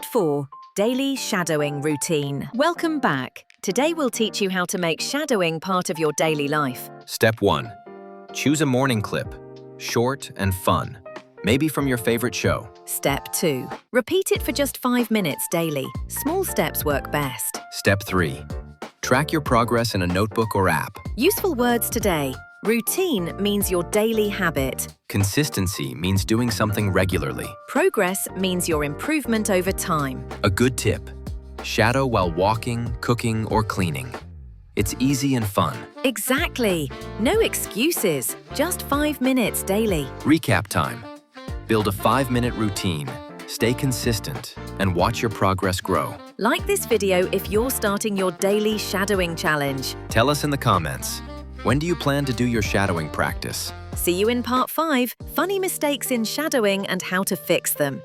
Part 4. Daily Shadowing Routine. Welcome back. Today we'll teach you how to make shadowing part of your daily life. Step 1. Choose a morning clip. Short and fun. Maybe from your favorite show. Step 2. Repeat it for just 5 minutes daily. Small steps work best. Step 3. Track your progress in a notebook or app. Useful words today. Routine means your daily habit. Consistency means doing something regularly. Progress means your improvement over time. A good tip. Shadow while walking, cooking, or cleaning. It's easy and fun. Exactly. No excuses. Just 5 minutes daily. Recap time. Build a 5-minute routine. Stay consistent and watch your progress grow. Like this video if you're starting your daily shadowing challenge. Tell us in the comments, when do you plan to do your shadowing practice? See you in Part 5, Funny Mistakes in Shadowing and How to Fix Them.